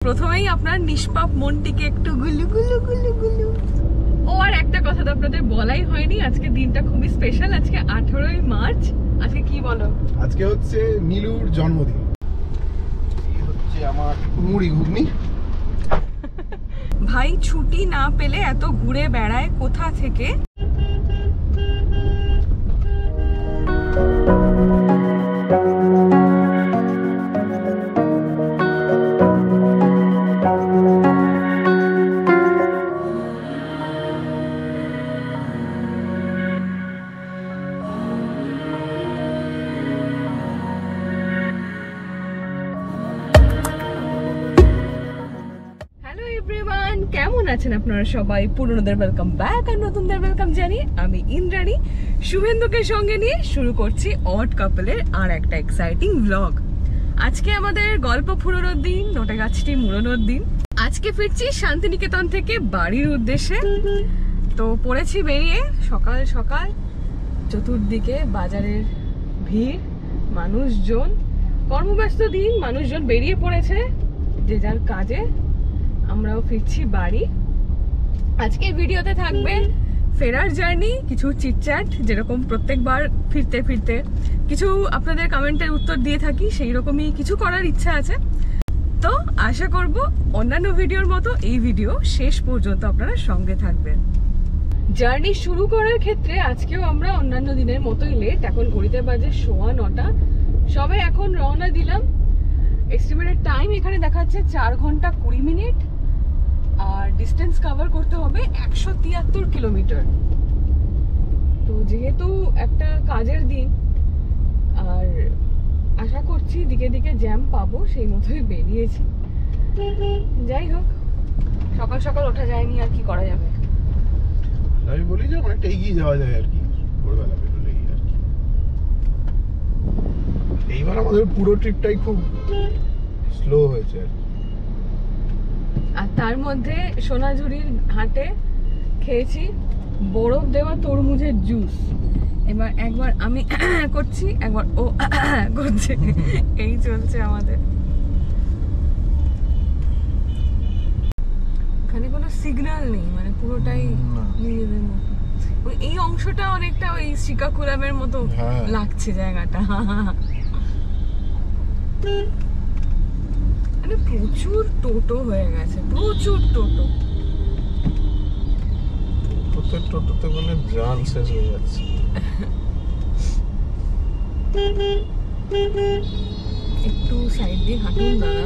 প্রথমেই আপনার নিষ্পাপ মনটিকে একটু গুলু গুলু গুলু গুলু। ও আর একটা কথা তো আপনাদের বলাই হয়নি, আজকে দিনটা খুবই স্পেশাল। আজকে 18ই মার্চ। আজকে কি বলো? আজকে হচ্ছে নীলুর জন্মদিন। এই হচ্ছে আমার মুড়ি ঘুগনি। ভাই ছুটি না পেলে এত ঘুরে বেড়ায় কোথা থেকে? কেমন আছেন আপনারা সবাই? পুরনোদের ওয়েলকাম ব্যাক আর নতুনদের ওয়েলকাম জানিয়ে আমি ইন্দ্রাণী শুভেন্দুকে সঙ্গে নিয়ে শুরু করছি অড কাপলের আর একটা এক্সাইটিং ব্লগ। আজকে আমাদের গল্প ফুরোনোর দিন, নোটে গাছটি মুড়োনোর দিন। আজকে ফিরছি শান্তিনিকেতন থেকে বাড়ির উদ্দেশ্যে। তো পড়েছি বেরিয়ে সকাল সকাল, চতুর্দিকে বাজারের ভিড়, মানুষজন, কর্মব্যস্ত দিন, মানুষজন বেরিয়ে পড়েছে যে যার কাজে। আমরাও ফিরছি বাড়ি। আজকের ভিডিওতে থাকবে ফেরার জার্নি, কিছু চিটচ্যাট, যেরকম প্রত্যেকবার ফিরতে ফিরতে কিছু আপনাদের কমেন্টের উত্তর দিয়ে থাকি, সেই রকমই কিছু করার ইচ্ছা আছে। তো আশা করব অন্যান্য ভিডিওর মতো এই ভিডিও শেষ পর্যন্ত আপনারা সঙ্গে থাকবেন। জার্নি শুরু করার ক্ষেত্রে আজকেও আমরা অন্যান্য দিনের মতোই লেট। এখন ঘড়িতে বাজে 9:15। সবে এখন রওনা দিলাম। এস্টিমেটেড টাইম এখানে দেখাচ্ছে 4 ঘন্টা 20 মিনিট, আর ডিস্টেন্স কভার করতে হবে 173 কিলোমিটার। তো যেহেতু একটা কাজের দিন, আর আশা করছি দিকে দিকে জ্যাম পাবো, সেই মতোই বেরিয়েছি। যাই হোক, সকাল সকাল ওঠা যায়নি, আর কি করা যাবে। আমি বলি যে অনেকটা এগিয়ে যাওয়া যায় আর কি, ভোরবেলা বেরোলেই আর কি। এইবার আমাদের পুরো ট্রিপটাই খুব স্লো হয়েছে আর কি। আর তার মধ্যে সোনাঝুরির ঘাটে খেয়েছি বরফ দেওয়া তরমুজের জুস। এবার একবার আমি করছি, একবার ও করছে, এই চলছে আমাদের। এখানে কোনো সিগন্যাল নেই, মানে পুরোটাই নিজেদের মতো। এই অংশটা অনেকটা ওই শ্রীকাকুলামের মতো লাগছে জায়গাটা। মানে প্রচুর টোটো হয়ে গেছে, প্রচুর টোটো। টোটোতে বলে জান শেষ হয়ে যাচ্ছে। একটু সাইড দিয়ে হাঁটুন দাদা,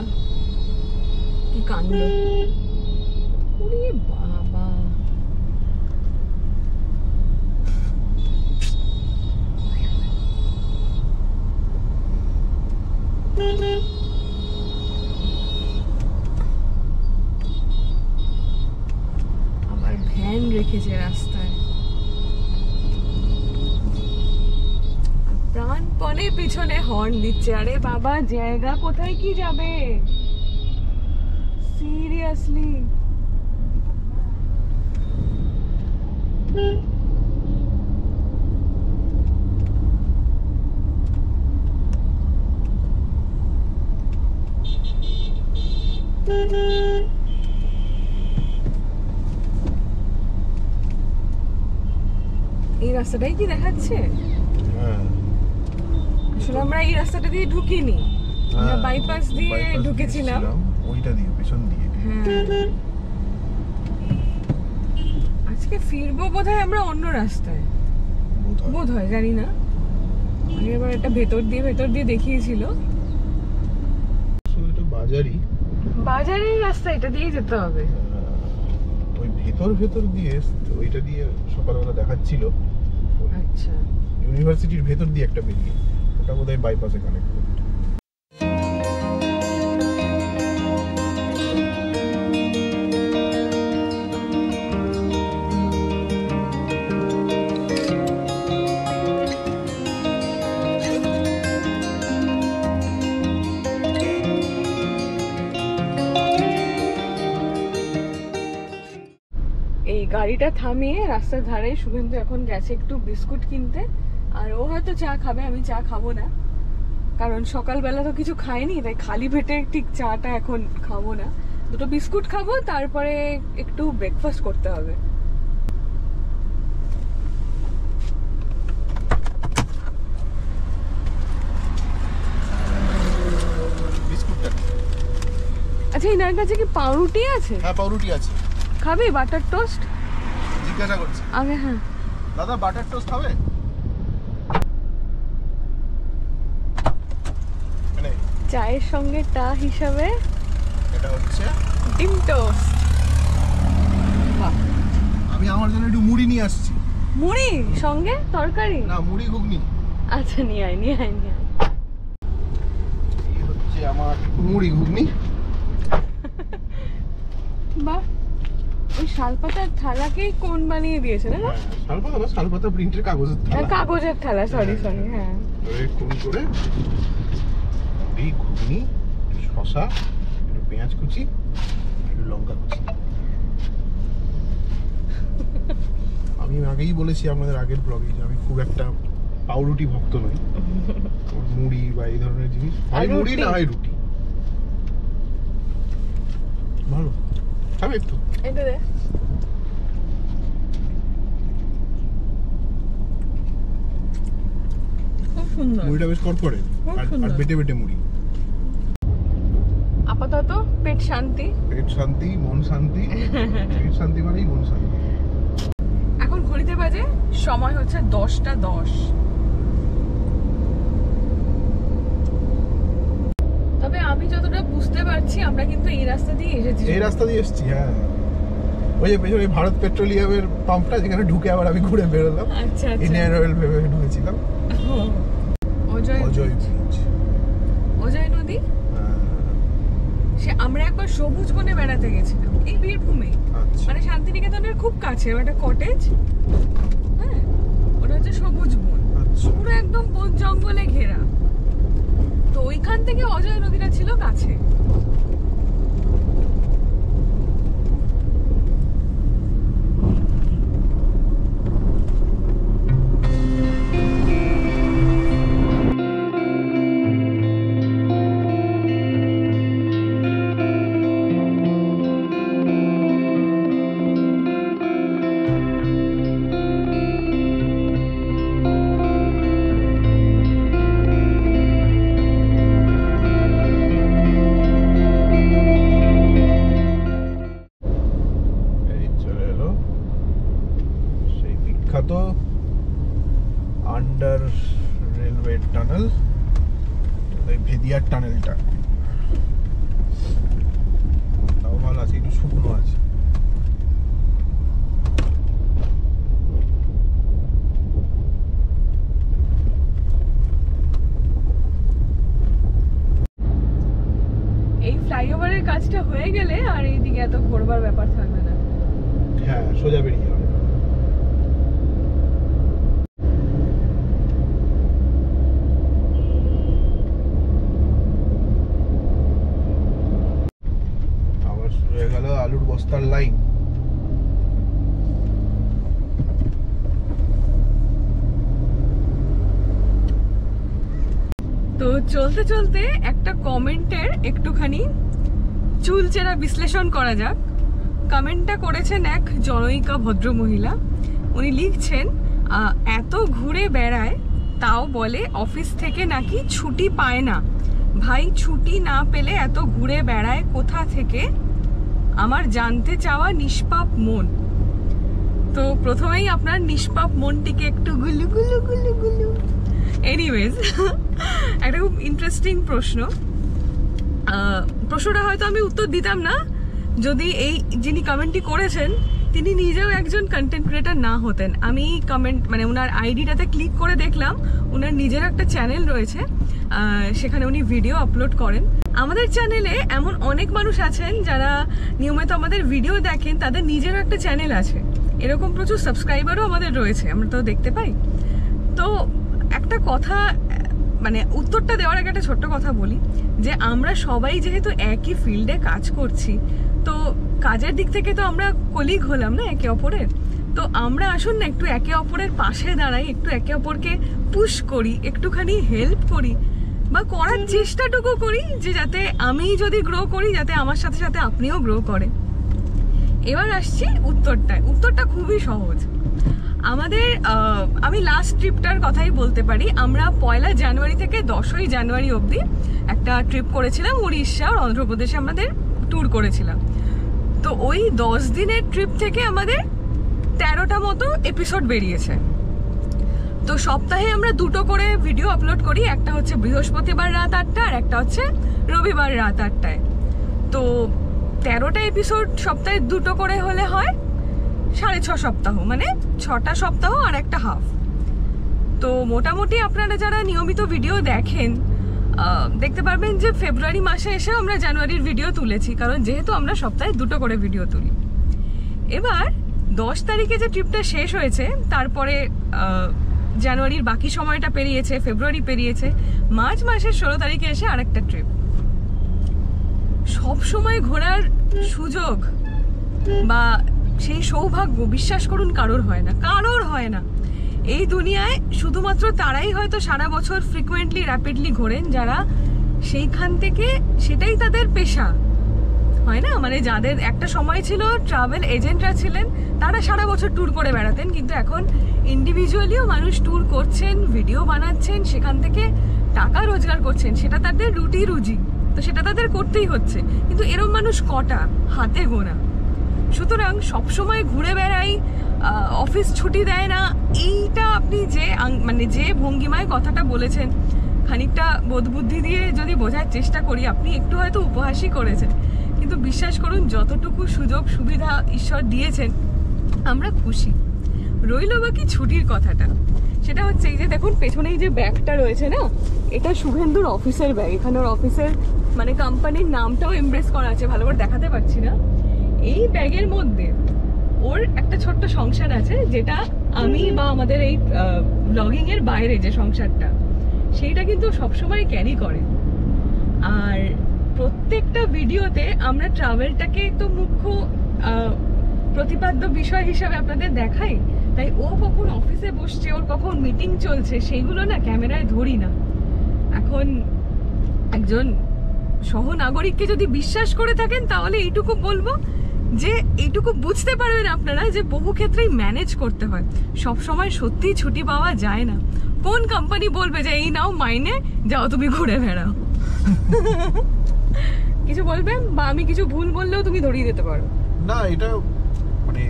কি কাণ্ড! ওরে বাবা, আবার ভ্যান রেখেছে রাস্তায়। প্রাণপণে পিছনে হর্ন দিচ্ছে। আরে বাবা, জায়গা কোথায় কি যাবে? সিরিয়াসলি। এই রাস্তাটাই কি দেখাচ্ছে? আসলে আমরা এই রাস্তাটা দিয়ে ঢুকিনি, আমরা বাইপাস দিয়ে ঢুকেছিলাম, ওইটা দিয়ে, পেছন দিয়ে। হ্যাঁ, আজকে ফিরবো বোধহয় আমরা অন্য রাস্তায়, বোধহয়, জানি না। আগেরবার একটা ভেতর দিয়ে দেখিয়েছিল। এটা বাজারের রাস্তা, এটা দিয়ে যেতে হবে। ওই ভেতর দিয়ে, ওইটা দিয়ে সকালবেলা দেখাচ্ছিল। আচ্ছা, ইউনিভার্সিটির ভেতর দিয়ে একটা বেরিয়ে, ওটা বোধহয় বাইপাসে কানেক্ট করে। এই গাড়িটা থামিয়ে রাস্তার ধারে শুভেন্দু এখন গেছে একটু বিস্কুট কিনতে, আর ও হয়তো চা খাবে, আমি চা খাবো না। কারণ সকালবেলা তো কিছু খাইনি, তাই খালি পেটে ঠিক চাটা এখন খাবো না, দুটো বিস্কুট খাবো, তারপরে একটু ব্রেকফাস্ট করতে হবে। আচ্ছা, এনার কাছে কি পাউরুটি আছে? হ্যাঁ, পাউরুটি আছে। খাবি বাটার টোস্ট? জিজ্ঞাসা করছি আগে। হ্যাঁ দাদা, বাটার টোস্ট খাবে? চায়ের সঙ্গে টা হিসাবে এটা হচ্ছে ডিম টোস্ট। বাহ, আমি আমার জন্য একটু মুড়ি নিয়ে আসছি। মুড়ি সঙ্গে তরকারি? না, মুড়ি ঘুগনি। আচ্ছা, নিয়ে আয়। এই হচ্ছে আমার মুড়ি ঘুগনি। বাহ, ওই শালপাতার থালাকেই কোন বানিয়ে দিয়েছে না? শালপাতা না, শালপাতা প্রিন্টের কাগজের থালা। কাগজের থালা, সরি। হ্যাঁ, কোন করে এই ঘুগনি, শসা, একটু পেঁয়াজ কুচি, একটু লঙ্কা কুচি। আমি আগেই বলেছি আপনাদের আগের ব্লগে যে আমি খুব একটা পাউরুটি ভক্ত নই। মুড়ি বা এই ধরনের জিনিস, হয় মুড়ি না হয় রুটি। ভালো খাবে একটু? এটা দে। খুব সুন্দর, মুড়িটা বেশ কড়কড়ে আর বেটে বেটে মুড়ি। আপাতত পেট শান্তি, পেট শান্তি, মন শান্তি। পেট শান্তি মানেই মন শান্তি। এখন ঘড়িতে বাজে সময় হচ্ছে 10:10। তবে আমি যতটা বুঝতে পারছি আমরা কিন্তু এই রাস্তা দিয়ে এসেছি। এই রাস্তা দিয়ে এসেছি, হ্যাঁ। ওই যে পেছনে ভারত পেট্রোলিয়ামের পাম্পটা, যেখানে ঢুকে আবার আমি ঘুরে বেরোলাম। আচ্ছা, ইন্ডিয়ান অয়েল ভেবে ঢুকেছিলাম। অজয় নদী। সে আমরা একবার সবুজ বনে বেড়াতে গেছিলাম এই বীরভূমে, মানে শান্তিনিকেতনের খুব কাছে একটা কটেজ। হ্যাঁ, ওটা হচ্ছে সবুজ বন, পুরো একদম বন জঙ্গলে ঘেরা। তো ওইখান থেকে অজয় নদীটা ছিল কাছে। আন্ডার রেলওয়ে টানেল, ভেদিয়ার টানেলটা। তাও ভালো আছে, একটু শুকনো আছে। এই ফ্লাইওভারের কাজটা হয়ে গেলে আর এইদিকে এত ঘোরবার ব্যাপার থাকবে না। হ্যাঁ, সোজা বেরিয়ে যাবে। আবার শুরু হয়ে গেল আলুর বস্তার লাইন। তো চলতে চলতে একটা কমেন্টের একটুখানি চুলচেরা বিশ্লেষণ করা যাক। কমেন্টটা করেছেন এক জনৈকা ভদ্রমহিলা। উনি লিখছেন, এত ঘুরে বেড়ায় তাও বলে অফিস থেকে নাকি ছুটি পায় না। ভাই, ছুটি না পেলে এত ঘুরে বেড়ায় কোথা থেকে? আমার জানতে চাওয়া নিষ্পাপ মন। তো প্রথমেই আপনার নিষ্পাপ মনটিকে একটু গুলু গুলু গুলু গুলু। এনিওয়েজ, একটা খুব ইন্টারেস্টিং প্রশ্ন। প্রশ্নটা হয়তো আমি উত্তর দিতাম না যদি এই যিনি কমেন্টটি করেছেন তিনি নিজেও একজন কন্টেন্ট ক্রিয়েটার না হতেন। আমি কমেন্ট মানে ওনার আইডিটাতে ক্লিক করে দেখলাম ওনার নিজের একটা চ্যানেল রয়েছে, সেখানে উনি ভিডিও আপলোড করেন। আমাদের চ্যানেলে এমন অনেক মানুষ আছেন যারা নিয়মিত আমাদের ভিডিও দেখেন, তাদের নিজেরও একটা চ্যানেল আছে। এরকম প্রচুর সাবস্ক্রাইবারও আমাদের রয়েছে, আমরা তো দেখতে পাই। তো একটা কথা, মানে উত্তরটা দেওয়ার আগে একটা ছোট্ট কথা বলি যে আমরা সবাই যেহেতু একই ফিল্ডে কাজ করছি, তো কাজের দিক থেকে তো আমরা কলিগ হলাম না একে অপরের। তো আমরা আসুন না একটু একে অপরের পাশে দাঁড়াই, একটু একে অপরকে পুশ করি, একটুখানি হেল্প করি। বা করার চেষ্টাটুকু করি যে যাতে আমি যদি গ্রো করি যাতে আমার সাথে সাথে আপনিও গ্রো করেন। এবার আসছি উত্তরটা খুবই সহজ। আমাদের আমি লাস্ট ট্রিপটার কথাই বলতে পারি। আমরা 1 জানুয়ারি থেকে 10ই জানুয়ারি অবধি একটা ট্রিপ করেছিলাম উড়িষ্যা আর অন্ধ্রপ্রদেশে আমাদের ট্যুর করেছিলাম। তো ওই 10 দিনের ট্রিপ থেকে আমাদের 13টা মতো এপিসোড বেরিয়েছে। তো সপ্তাহে আমরা 2টো করে ভিডিও আপলোড করি, একটা হচ্ছে বৃহস্পতিবার রাত 8টা আর একটা হচ্ছে রবিবার রাত 8টায়। তো 13টা এপিসোড সপ্তাহে 2টো করে হলে হয় 6.5 সপ্তাহ, মানে 6টা সপ্তাহ আর একটা হাফ। তো মোটামুটি আপনারা যারা নিয়মিত ভিডিও দেখেন দেখতে পারবেন যে ফেব্রুয়ারি মাসে এসে আমরা জানুয়ারির ভিডিও তুলেছি, কারণ যেহেতু আমরা সপ্তাহে 2টো করে ভিডিও তুলি। এবার 10 তারিখে যে ট্রিপটা শেষ হয়েছে, তারপরে জানুয়ারির বাকি সময়টা পেরিয়েছে, ফেব্রুয়ারি পেরিয়েছে, মার্চ মাসের 16 তারিখে এসে আরেকটা ট্রিপ। সব সময় ঘোরার সুযোগ বা সেই সৌভাগ্য বিশ্বাস করুন কারোর হয় না। এই দুনিয়ায় শুধুমাত্র তারাই হয়তো সারা বছর ফ্রিকুয়েন্টলি র্যাপিডলি ঘোরেন যারা সেইখান থেকে সেটাই তাদের পেশা, হয় না? মানে যাদের একটা সময় ছিল ট্রাভেল এজেন্টরা ছিলেন, তারা সারা বছর ট্যুর করে বেড়াতেন, কিন্তু এখন ইন্ডিভিজুয়ালিও মানুষ ট্যুর করছেন, ভিডিও বানাচ্ছেন, সেখান থেকে টাকা রোজগার করছেন, সেটা তাদের রুজি, তো সেটা তাদের করতেই হচ্ছে। কিন্তু এরম মানুষ কটা? হাতে গোনা। সুতরাং সবসময় ঘুরে বেড়াই, অফিস ছুটি দেয় না, এইটা আপনি যে ভঙ্গিমায় কথাটা বলেছেন, খানিকটা বোধবুদ্ধি দিয়ে যদি বোঝার চেষ্টা করি, আপনি একটু হয়তো উপহাসই করেছেন, কিন্তু বিশ্বাস করুন যতটুকু সুযোগ সুবিধা ঈশ্বর দিয়েছেন আমরা খুশি। রইল বাকি ছুটির কথাটা, সেটা হচ্ছে এই যে দেখুন পেছনেই যে ব্যাগটা রয়েছে না, এটা শুভেন্দুর অফিসের ব্যাগ। এখানে ওর অফিসের মানে কোম্পানির নামটাও এমব্রেস করা আছে, ভালো করে দেখাতে পারছি না। এই ব্যাগের মধ্যে ওর একটা ছোট্ট সংসার আছে, যেটা আমি বা আমাদের এই ব্লগিং এর বাইরে যে সংসারটা, সেইটা কিন্তু সবসময় ক্যারি করে। আর প্রত্যেকটা ভিডিওতে আমরা ট্রাভেলটাকে তো মুখ্য প্রতিপাদ্য বিষয় হিসাবে আপনাদের দেখাই, তাই ও কখন অফিসে বসছে, ওর কখন মিটিং চলছে, সেইগুলো না ক্যামেরায় ধরি না। এখন একজন সহনাগরিককে যদি বিশ্বাস করে থাকেন তাহলে এইটুকু বলবো যে এইটুকু বুঝতে পারবেন আপনারা যে বহু ক্ষেত্রেই ম্যানেজ করতে হয়, সব সময় সত্যি ছুটি পাওয়া যায় না। কোন কোম্পানি বলবে যে এই নাও মাইনে যাও তুমি ঘুরে বেড়াও? কিছু বলবেন বা আমি কিছু ভুল বললেও তুমি ধরিয়ে দিতে পারো না। এটা মানে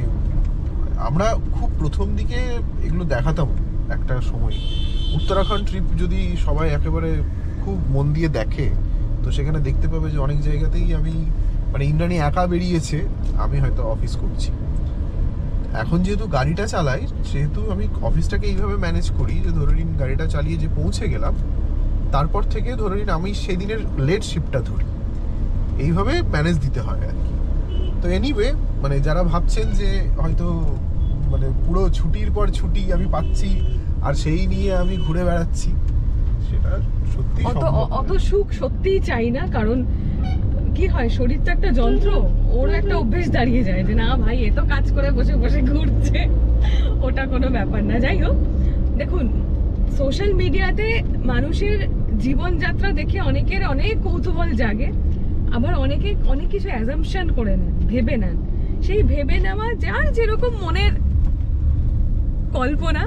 আমরা খুব প্রথম দিকে এগুলো দেখাতাম একটা সময়। উত্তরাখণ্ড ট্রিপ যদি সবাই একেবারে খুব মন দিয়ে দেখে, তো সেখানে দেখতে পাবে যে অনেক জায়গাতেই আমি মানে ইন্দ্রাণী একা বেরিয়েছে, আমি হয়তো অফিস করছি। এখন যেহেতু গাড়িটা চালাই, সেহেতু আমি অফিসটাকে এইভাবে ম্যানেজ করি যে ধরে নিন গাড়িটা চালিয়ে যে পৌঁছে গেলাম, তারপর থেকে ধরে নিন আমি সেদিনের লেট শিফটটা ধরি, এইভাবে ম্যানেজ দিতে হয় আর কি। তো এনিওয়ে, মানে যারা ভাবছেন যে হয়তো মানে পুরো ছুটির পর ছুটি আমি পাচ্ছি আর সেই নিয়ে আমি ঘুরে বেড়াচ্ছি, সেটা সত্যি অত সুখ সত্যিই চাই না। কারণ কি হয়, শরীর তো একটা যন্ত্র, ওর একটা অভ্যেস দাঁড়িয়ে যায় যে না ভাই এ তো কাজ করে বসে বসে ঘুরছে, ওটা কোনো ব্যাপার না। যাই হোক, দেখুন সোশ্যাল মিডিয়াতে মানুষের জীবনযাত্রা দেখে অনেকের অনেক কৌতূহল জাগে, আবার অনেকে অনেক কিছু অ্যাজাম্পশন করে নেন, ভেবে নেন। সেই ভেবে নেওয়া যার যেরকম মনের কল্পনা,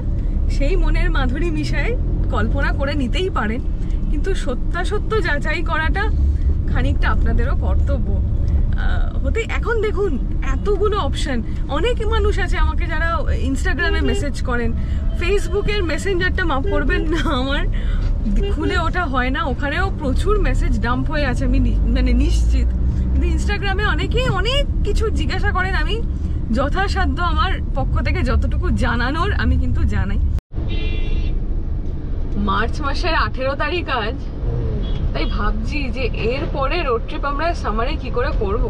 সেই মনের মাধুরী মিশায় কল্পনা করে নিতেই পারেন, কিন্তু সত্যাসত্য যাচাই করাটা খানিকটা আপনাদেরও কর্তব্য হতে। এখন দেখুন এতগুলো অপশন, অনেক মানুষ আছে আমাকে যারা ইনস্টাগ্রামে মেসেজ করেন, ফেসবুকের মেসেঞ্জারটা মাফ করবেন না, আমার খুলে ওটা হয় না, ওখানেও প্রচুর মেসেজ ডাম্প হয়ে আছে আমি মানে নিশ্চিত। কিন্তু ইনস্টাগ্রামে অনেকেই অনেক কিছু জিজ্ঞাসা করেন, আমি যথাসাধ্য আমার পক্ষ থেকে যতটুকু জানানোর আমি কিন্তু জানাই। মার্চ মাসের 18 তারিখ আজ, তাই ভাবছি যে এর পরে রোড ট্রিপ আমরা সামারে কি করে করব।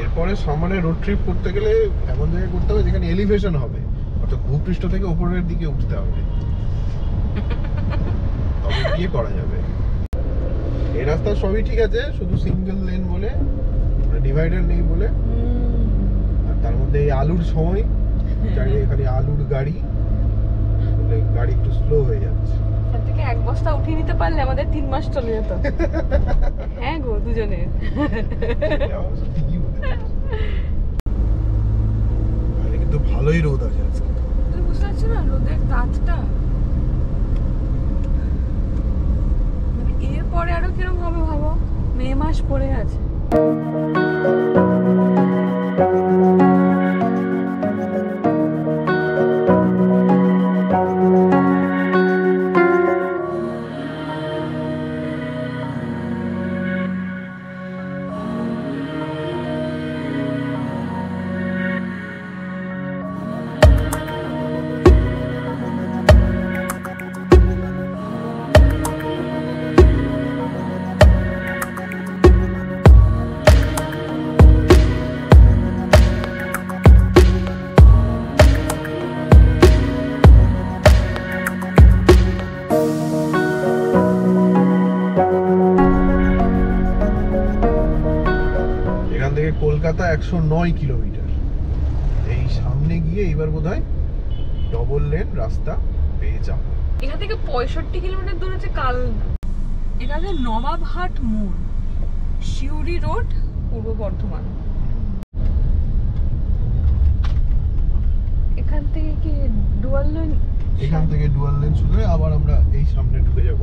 এরপরে সামারে রোড ট্রিপ করতে গেলে এমন জায়গায় করতে হবে যেখানে এলিভেশন হবে, অর্থাৎ ভূপৃষ্ঠ থেকে উপরের দিকে উঠতে হবে, তবে কি করা যাবে। এই রাস্তা সবই ঠিক আছে, শুধু সিঙ্গেল লেন বলে, ডিভাইডার নেই বলে, আর তার মধ্যে এই আলুর সময়, চারিদিকে খালি আলুর গাড়ি, গাড়ি একটু স্লো হয়ে যাচ্ছে। তার থেকে এক বস্তা উঠিয়ে নিতে পারলে আমাদের 3 মাস চলে যেত। হ্যাঁ গো, দুজনে। কিন্তু ভালোই রোদ আছে আজকে। তুমি বুঝতে পারছো না রোদের তাপটা? মানে এরপরে আরো কিরকম হবে ভাবো, মে মাস পড়ে আছে। কলকাতা 109 কিলোমিটার। এই সামনে গিয়ে এবার বোধহয় ডবল লেন রাস্তা পেয়ে যাব। এখান থেকে 65 কিলোমিটার দূর আছে কালনা। এটা হচ্ছে নবাবহাট মোড়, শিউরি রোড, পূর্ব বর্ধমান। এখান থেকে কি ডুয়াল লেন? এখান থেকে ডুয়াল লেন শুরু হয়ে আবার আমরা এই সামনে ঢুকে যাব।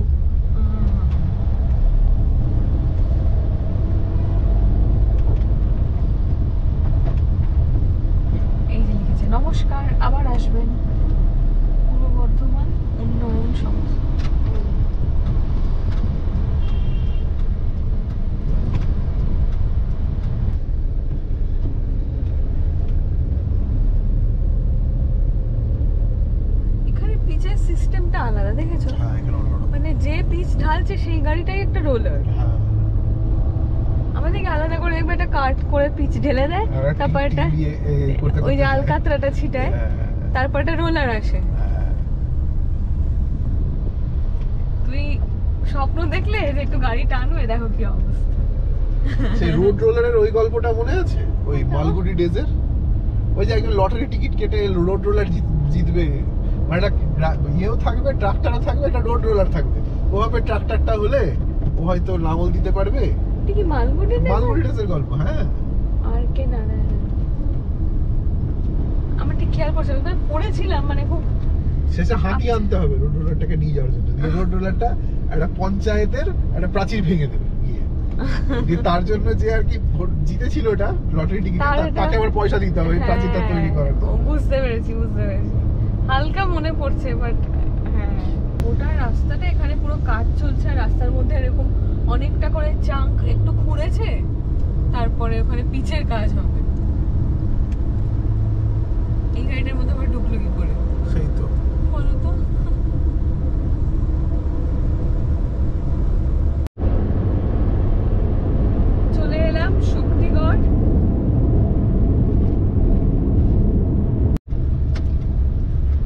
নমস্কার, আবার আসবেন পূর্ব বর্ধমান উন্নয়ন সংস্থা। এখানে পিচের সিস্টেমটা আলাদা, দেখেছো? হ্যাঁ, এখানে অন্যরকম। মানে যে পিচ ঢালছে সেই গাড়িটাই একটা রোলার। হ্যাঁ, আমাদেরকে আলাদা করে দেখবে একটা কাট করে পিচ ঢেলে দেয়, তারপর এটা ওই যে আলকাতরাটা ছিটায়, তারপর একটা রোলার আসে। তুই স্বপ্ন দেখলে যে একটু গাড়ি টানবে, দেখো কি অবস্থা। সেই রোড রোলারের ওই গল্পটা মনে আছে? ওই মালগুড়ি ডেজের ওই যে একজন লটারি টিকিট কেটে রোড রোলার জিতবে, মানে একটা ইয়েও থাকবে, ট্রাক্টরও থাকবে, একটা রোড রোলার থাকবে। ওভাবে ট্রাক্টরটা হলে ও হয়তো লাঙল দিতে পারবে। কি মালগুড়ি ডেজের গল্প? হ্যাঁ। আর কে না, আমার ঠিক খেয়াল পড়ছে না, পড়েছিলাম মানে খুব। শেষে হাতি আনতে হবে রোড রোলারটাকে নিয়ে যাওয়ার জন্য। রোড রোলারটা একটা পঞ্চায়েতের একটা প্রাচীর ভেঙে দেবে গিয়ে। তার জন্য যে আর কি জিতেছিল ওটা লটারি টিকিট, তাকে আবার পয়সা দিতে হবে প্রাচীরটা তৈরি করার। বুঝতে পেরেছি। হালকা মনে পড়ছে, বাট হ্যাঁ, ওটা রাস্তাটা এখানে পুরো কাজ চলছে। রাস্তার মধ্যে এরকম অনেকটা করে চাঙ্ক একটু খুঁড়েছে, তারপরে ওখানে পিচের কাজ হবে। এই গাড়িটার মধ্যে আবার ঢুকলো কি করে? সেই তো বলো তো। চলে এলাম শক্তিগড়।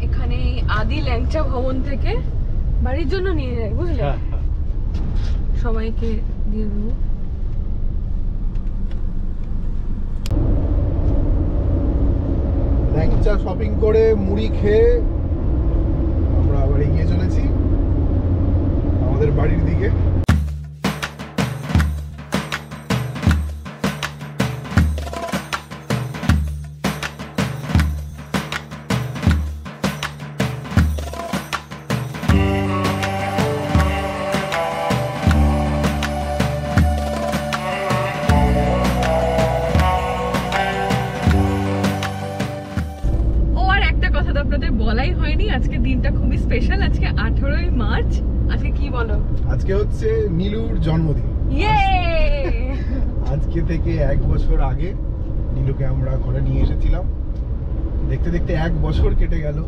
এখানে আদি ল্যাংচা ভবন থেকে বাড়ির জন্য নিয়ে যাই, বুঝলে? সবাইকে দিয়ে দেবো। ল্যাংচা শপিং করে মুড়ি খেয়ে আমরা আবার এগিয়ে চলেছি আমাদের বাড়ির দিকে। বলাই হয়নি, আজকে দিনটা খুবই স্পেশাল। আজকে 18ই মার্চ। আজকে কি বলো? আজকে হচ্ছে নীলুর জন্মদিন। ইয়ে! আজকে থেকে 1 বছর আগে নীলুকে আমরা ঘরে নিয়ে এসেছিলাম। দেখতে দেখতে 1 বছর কেটে গেল।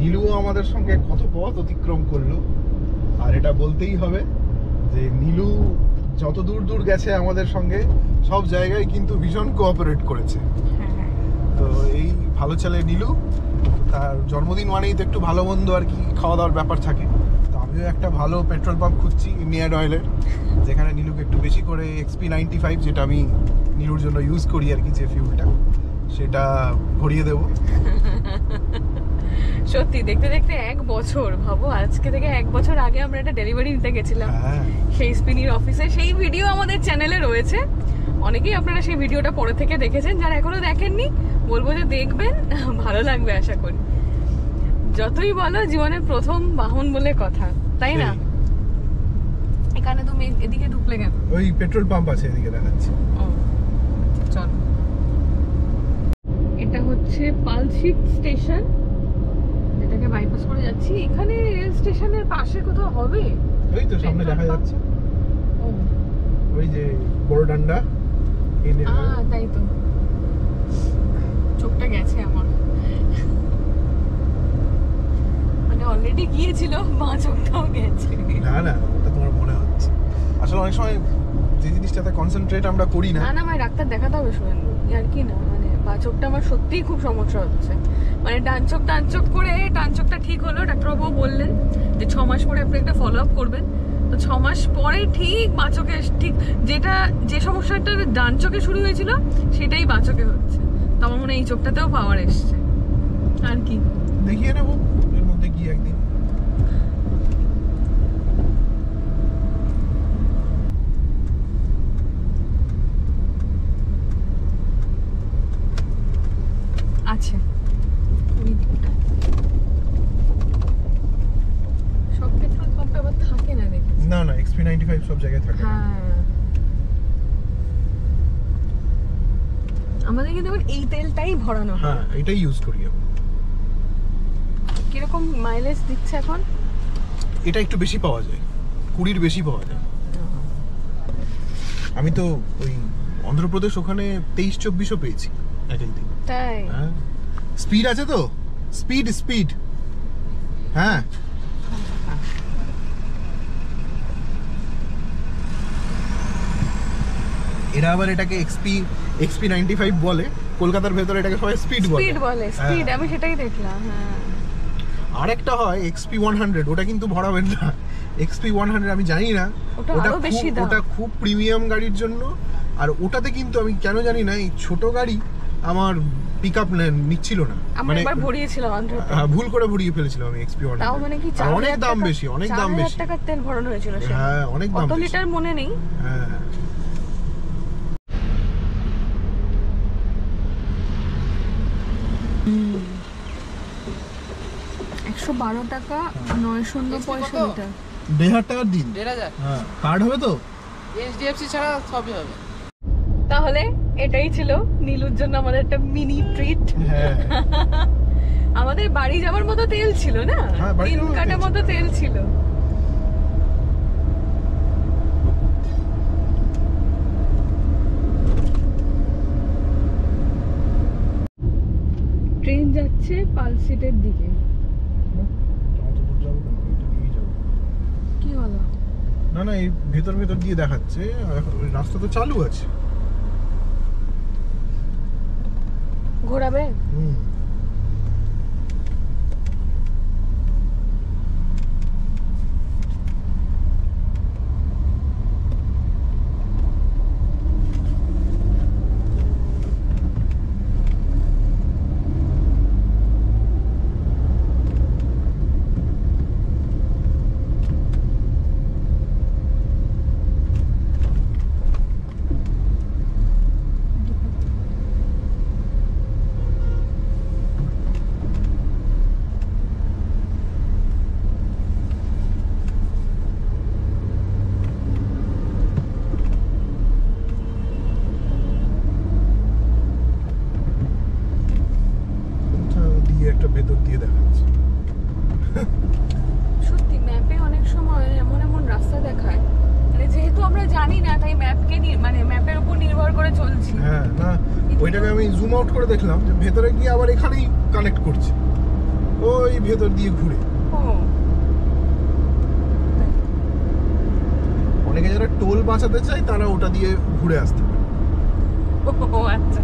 নীলুও আমাদের সঙ্গে কত পথ অতিক্রম করলো। আর এটা বলতেই হবে যে নীলু যত দূর দূর গেছে আমাদের সঙ্গে, সব জায়গায় কিন্তু ভীষণ কোঅপারেট করেছে। তো এই ভালো ছেলে নীলু। তার জন্মদিন মানেই তো একটু ভালো মন্দ আর কি খাওয়া দাওয়ার ব্যাপার থাকে। তো আমিও একটা ভালো পেট্রোল পাম্প খুঁজছি ইন্ডিয়ান অয়েলের, যেখানে নীলুকে একটু বেশি করে XP95, যেটা আমি নীলুর জন্য ইউজ করি আর কি, যে ফিউলটা, সেটা ভরিয়ে দেবো। সত্যি দেখতে দেখতে 1 বছর, ভাবো আজকে থেকে 1 বছর আগে আমরা একটা ডেলিভারি নিতে গেছিলাম সেই স্পিনির অফিসে। সেই ভিডিও আমাদের চ্যানেলে রয়েছে, অনেকেই আপনারা সেই ভিডিওটা পরে থেকে দেখেছেন, যারা এখনো দেখেননি বলবো যে দেখবেন, ভালো লাগবে আশা করি। যতই বলো জীবনের প্রথম বাহন বলে কথা, তাই না? এখানে তুমি এদিকে ঢুকলে কেন? ওই পেট্রোল পাম্প আছে এদিকে দেখাচ্ছি। চল, এটা হচ্ছে পালশিট স্টেশন, যেটাকে বাইপাস করে যাচ্ছি। এখানে রেল স্টেশনের পাশে কোথাও হবে? ওই তো সামনে দেখা যাচ্ছে, ওই যে বড় ডান্ডা। তাই তো, চোখটা গেছে আমার, মানে অলরেডি গিয়েছিল, বাঁ চোখটাও গেছে। না না, ওটা তোমার মনে হচ্ছে। আসলে অনেক সময় যে জিনিসটাতে কনসেন্ট্রেট আমরা করি না। না না, আমার ডাক্তার দেখাতে হবে শুভেন্দু, আর কি না, মানে বাঁ চোখটা আমার সত্যিই খুব সমস্যা হচ্ছে। মানে ডান চোখ করে ডান চোখটা ঠিক হলো, ডাক্তারবাবু বললেন যে 6 মাস পরে আপনি একটা ফলো আপ করবেন। তো 6 মাস পরে ঠিক বাঁ চোখে, ঠিক যে সমস্যাটা ডান চোখে শুরু হয়েছিল সেটাই বাঁ চোখে হচ্ছে। তো আমার মনে হয় এই চোখটাতেও পাওয়ার এসছে, আর কি দেখিয়ে নেবো এর মধ্যে কি একদিন। আছে সব পেট্রোল পাম্পে আবার থাকে না দেখি। না না, XP95 সব জায়গায় থাকে না। হ্যাঁ, আমাদের কিন্তু এই তেলটাই ভরানো হয়। হ্যাঁ, এটাই ইউজ করি আমি। কিরকম মাইলেজ দিচ্ছে এখন? এটা একটু বেশি পাওয়া যায়, 20 বেশি পাওয়া যায়। আমি তো ওই অন্ধ্রপ্রদেশ ওখানে 23-24 পেয়েছি এক একদিন। তাই? হ্যাঁ, স্পিড আছে তো, স্পিড। হ্যাঁ, এরা আবার এটাকে XP95 বলে, কলকাতার ভেতরে এটাকে সবাই স্পিড বলে। স্পিড, আমি সেটাই দেখলাম। হ্যাঁ, আরেকটা হয় XP100, ওটা কিন্তু ভরাবেন না। XP100 আমি জানি না, ওটা খুব প্রিমিয়াম গাড়ির জন্য। আর ওটাতে কিন্তু আমি কেন জানি না, এই ছোট গাড়ি আমার পিকআপ নিচ্ছিল না, মানে একবার ভরিয়েছিলাম ভুল করে ভরিয়ে ফেলেছিলাম আমি XP100। তাও মানে কি অনেক দাম বেশি, 4000 টাকার তেল ভরানো হয়েছিল। হ্যাঁ, অনেক দাম, কত লিটার মনে নেই। হ্যাঁ, 112 টাকা 990 লিটার। 1500 টাকার দিন। 1500। হ্যাঁ, কার্ড হবে তো? HDFC ছাড়া সবই হবে। তাহলে এটাই ছিল নীলুর জন্য আমাদের একটা মিনি ট্রিট। হ্যাঁ, আমাদের বাড়ি যাওয়ার মতো তেল ছিল না, 3 কাটা মতো তেল ছিল। ট্রেন যাচ্ছে পালসিটের দিকে। কি হলো? না না, এই ভেতর দিয়ে দেখাচ্ছে, রাস্তা তো চালু আছে। ঘোরাবে? একটা ভেতর দিয়ে দেখাচ্ছে। সত্যি ম্যাপে অনেক সময় এমন রাস্তা দেখায়, মানে যেহেতু আমরা জানি না তাই ম্যাপের উপর নির্ভর করে চলছি। হ্যাঁ, না ওইটাকে আমি জুম আউট করে দেখলাম যে ভেতরে গিয়ে আবার এখানেই কানেক্ট করছে, ওই ভেতর দিয়ে ঘুরে। অনেকে যারা টোল বাঁচাতে চায় তারা ওটা দিয়ে ঘুরে আসতে পারে। ও আচ্ছা,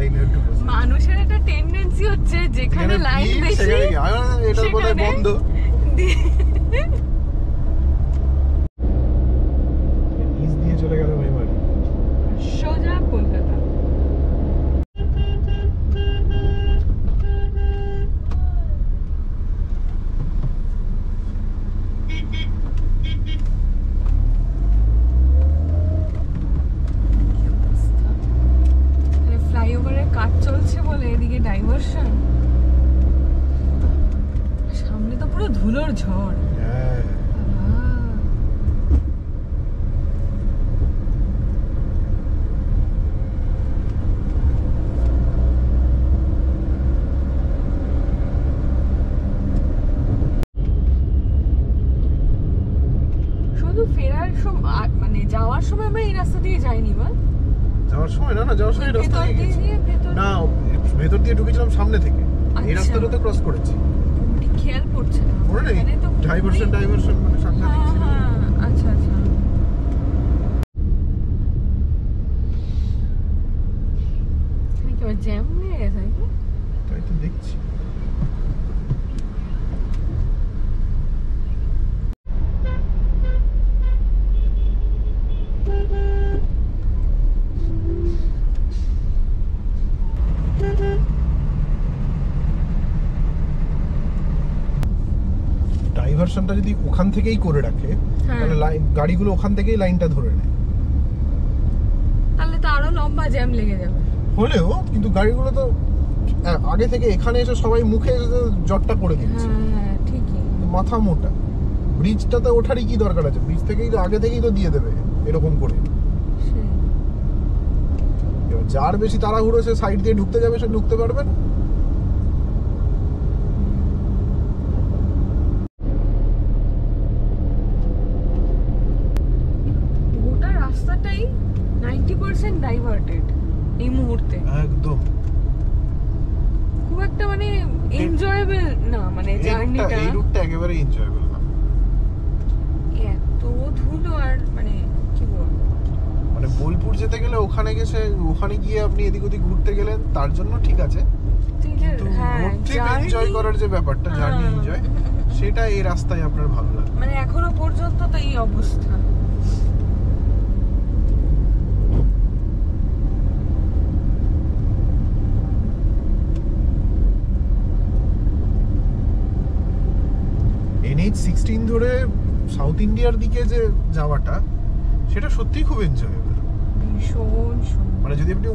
লাইনে ঢুকে মানুষের একটা টেন্ডেন্সি হচ্ছে যেখানে লাইন বেশি এটা বোধহয় বন্ধ নিচ দিয়ে চলে গেল মেমারি সোজা কলকাতা। ফ্লাইওভারের কাজ চলছে বলে এদিকে ডাইভারশন, সামনে তো পুরো ধুলোর ঝড়। হ্যাঁ শুধু ফেরার সময় মানে যাওয়ার সময় আমরা এই রাস্তা দিয়ে যাইনি বা যাওয়ার সময় না যাওয়ার সময় রাস্তা ভেতর দিয়ে দিয়ে ভেতর না ভেতর দিয়ে ঢুকেছিলাম সামনে থেকে এই আচ্ছা। রাস্তাটা তো ক্রস করেছি ঠিক খেয়াল পড়ছে না মনে নেই এখানে তো ডাইভারশন মানে সামনে হ্যাঁ দেখছি হ্যাঁ আচ্ছা আচ্ছা এখানে কি আবার জ্যাম হয়ে গেছে নাকি? তাই তো দেখছি ডাইভারশনটা যদি ওখান থেকেই করে রাখে হ্যাঁ। তাহলে লাইন গাড়িগুলো ওখান থেকেই লাইনটা ধরে নেয় তাহলে তো আরো লম্বা জ্যাম লেগে যাবে। হলেও কিন্তু গাড়িগুলো তো আগে থেকে এখানে এসে সবাই মুখে এসে তো জটটা করে দিচ্ছে হ্যাঁ ঠিকই। মাথা মোটা ব্রিজটাতে ওঠারই কি দরকার আছে ব্রিজ থেকেই তো আগে থেকেই তো দিয়ে দেবে এরকম করে সেই। এবার যার বেশি তাড়াহুড়ো সে সাইড দিয়ে ঢুকতে যাবে সে ঢুকতে পারবে না গোটা রাস্তাটাই 90% ডাইভার্টেড এই মুহূর্তে। একদম খুব একটা মানে এনজয়েবল না, মানে জার্নিটা এই রুটটা একেবারে এনজয়েবল না এত ধুলো আর মানে কি বলবো মানে বোলপুর যেতে গেলে ওখানে গিয়ে আপনি এদিক ওদিক ঘুরতে গেলেন তার জন্য ঠিক আছে কিন্তু রোড ট্রিপ এনজয় করার যে ব্যাপারটা জার্নি এনজয় সেটা এই রাস্তায় আপনার ভালো লাগে মানে এখনো পর্যন্ত তো এই অবস্থা। NH16 ধরে সাউথ ইন্ডিয়ার দিকে যে যাওয়াটা সেটা সত্যিই খুব এনজয়েবল ভীষণ সুন্দর। মানে যদি আপনি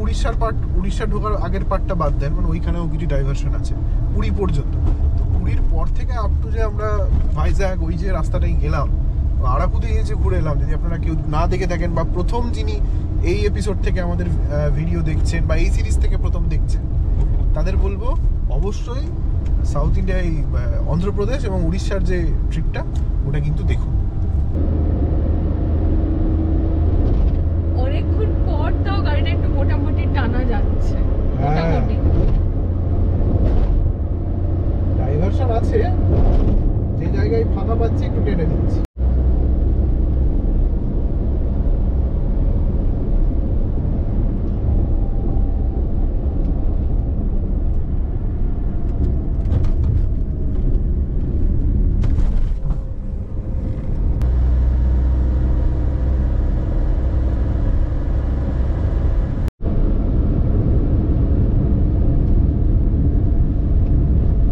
উড়িষ্যা ঢোকার আগের পার্টটা বাদ দেন মানে ওইখানেও কিছু ডাইভারশন আছে পুরী পর্যন্ত তো পুরীর পর থেকে আপ টু যে আমরা ভাইজ্যাগ ওই যে রাস্তাটাই গেলাম আরাকুতে যে ঘুরে এলাম যদি আপনারা কেউ না দেখে থাকেন বা প্রথম যিনি এই এপিসোড থেকে আমাদের ভিডিও দেখছেন বা এই সিরিজ থেকে প্রথম দেখছেন তাদের বলবো অবশ্যই সাউথ ইন্ডিয়া এই অন্ধ্রপ্রদেশ এবং উড়িষ্যার যে ট্রিপটা ওটা কিন্তু দেখুন অনেকক্ষণ পর তাও গাড়িটা একটু মোটামুটি টানা যাচ্ছে মোটামুটি। ডাইভারশন আছে যে জায়গায় ফাঁকা পাচ্ছি একটু টেনে নিচ্ছি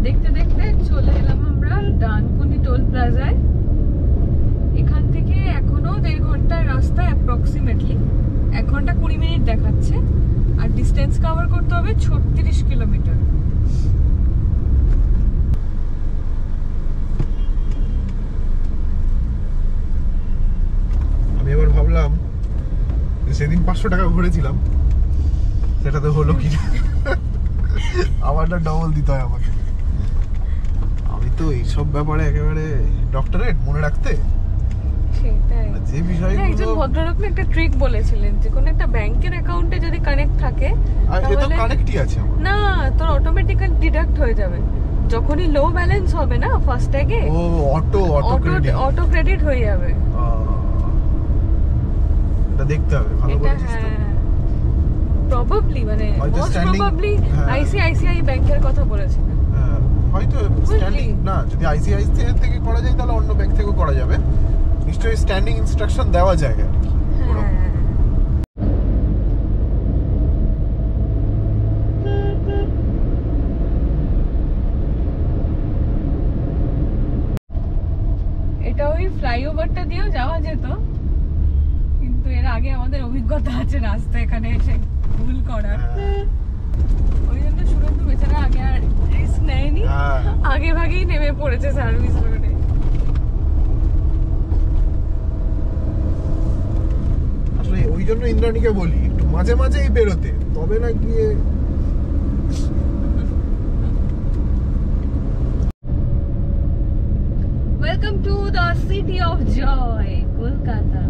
দেখতে দেখতে চলে এলাম আমরা ডানকুনি টোল প্লাজায়। এখান থেকে এখনো 1.5 ঘন্টার রাস্তা অ্যাপ্রক্সিমেটলি 1 ঘন্টা 20 মিনিট দেখাচ্ছে আর ডিস্টেন্স কভার করতে হবে 36 কিলোমিটার। আমি এবার ভাবলাম সেদিন 500 টাকা ভরেছিলাম সেটা তো হলো কি আমারটা ডবল দিতে হয় আমাকে আমি তো এইসব ব্যাপারে একেবারে ডক্টরেট মনে রাখতে সেটাই যে বিষয়গুলো একজন ভদ্রলোক না একটা ট্রিক বলেছিলেন যে কোন একটা ব্যাংকের অ্যাকাউন্টে যদি কানেক্ট থাকে আর এ তো কানেক্টই আছে আমার না তোর অটোমেটিক্যালি ডিডাক্ট হয়ে যাবে যখনই লো ব্যালেন্স হবে না ফাস্ট্যাগে ও অটো ক্রেডিট হয়ে যাবে। এটা দেখতে হবে ভালো এটা করেছিস তো হ্যাঁ প্রবাবলি মানে হয়তো মোস্ট standing- প্রবাবলি হ্যাঁ। আইসিআইসিআই ব্যাংকের কথা বলেছেন। হয়তো স্ট্যান্ডিং না, যদি আইসিআইসিআই থেকে করা যায় তাহলে অন্য ব্যাংক থেকেও করা যাবে, নিশ্চয়ই স্ট্যান্ডিং ইনস্ট্রাকশন দেওয়া যায় আর কি। হ্যাঁ এটা ওই ফ্লাইওভারটা দিয়েও যাওয়া যেত, কিন্তু এর আগে আমাদের অভিজ্ঞতা আছে রাস্তা এখানে এসে ভুল করার, ওই জন্য শুভেন্দু বেচারা আগে আর রিস্ক নেয়নি, হ্যাঁ। আগে ভাগেই নেমে পড়েছে সার্ভিস রোডে। আসলে ওই জন্য ইন্দ্রাণীকে বলি একটু মাঝে মাঝেই বেরোতে, তবে না গিয়ে welcome to the city of joy, Kolkata.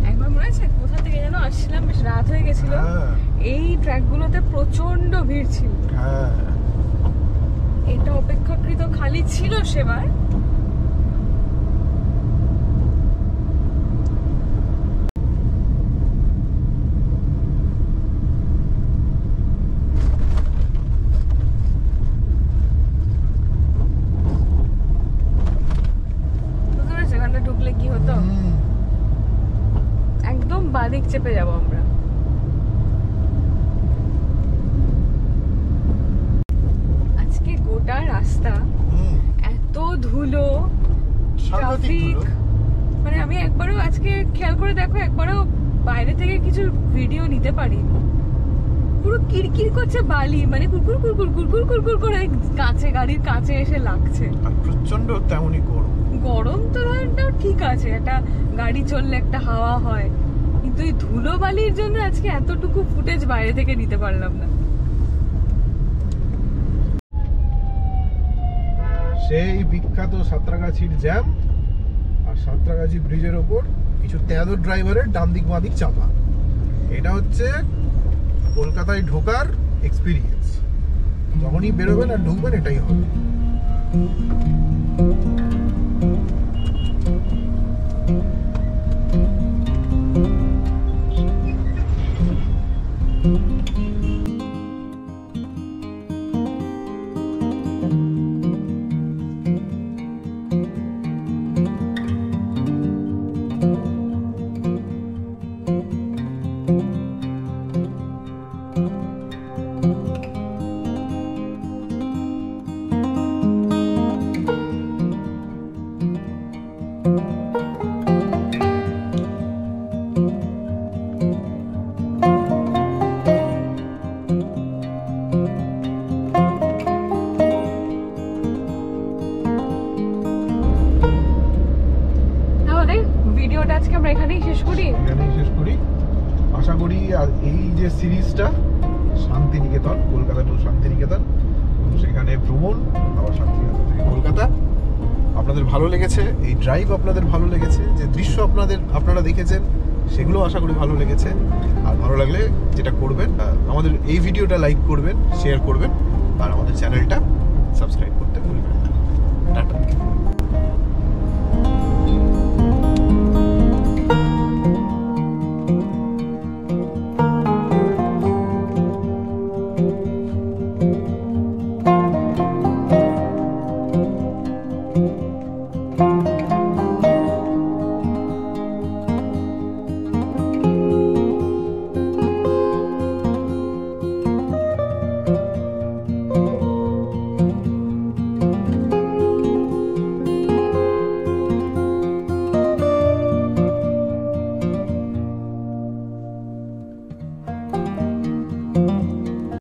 একবার মনে আছে কোথা থেকে যেন আসছিলাম, বেশ রাত হয়ে গেছিল, হ্যাঁ, এই ট্র্যাকগুলোতে প্রচন্ড ভিড় ছিল, হ্যাঁ, এটা অপেক্ষাকৃত খালি ছিল সেবার। বুঝতে পেরেছো এখানটা ঢুকলে কি হতো? হুম, একদম বাদিক চেপে যাবো আমরা। আজকে গোটা রাস্তা হুম, এত ধুলো, সাংঘাতিক ট্রাফিক, ধুলো। মানে আমি একবারও আজকে খেয়াল করে দেখো, একবারও বাইরে থেকে কিছু ভিডিও নিতে পারিনি, পুরো কিরকির করছে বালি, মানে কুরকুর কুরকুর কুরকুর কুরকুর করে কাছে, গাড়ির কাছে এসে লাগছে। আর প্রচন্ড তেমনই গরম। গরম তো ধরনটাও ঠিক আছে, একটা গাড়ি চললে একটা হাওয়া হয়, কিন্তু এই ধুলো বালির জন্য আজকে এতটুকু ফুটেজ বাইরে থেকে নিতে পারলাম না। সেই বিখ্যাত সাঁতরাগাছির জ্যাম, আর সাঁতরাগাছি ব্রিজের ওপর কিছু তেয়াদর ড্রাইভারের ডান দিক বাঁ দিক চাপা, এটা হচ্ছে কলকাতায় ঢোকার এক্সপিরিয়েন্স। যখনই বেরোবেন আর ঢুকবেন এটাই হবে। তাহলে ভিডিওটা আজকে আমরা এখানেই শেষ করি। এখানেই শেষ করি। আশা করি আর এই যে সিরিজটা শান্তিনিকেতন, কলকাতা টু শান্তিনিকেতন, এবং সেখানে ভ্রমণ, আবার শান্তিনিকেতন থেকে কলকাতা, আপনাদের ভালো লেগেছে। এই ড্রাইভ আপনাদের ভালো লেগেছে, যে দৃশ্য আপনারা দেখেছেন সেগুলো আশা করি ভালো লেগেছে। আর ভালো লাগলে যেটা করবেন, আমাদের এই ভিডিওটা লাইক করবেন, শেয়ার করবেন, আর আমাদের চ্যানেলটা সাবস্ক্রাইব করবেন।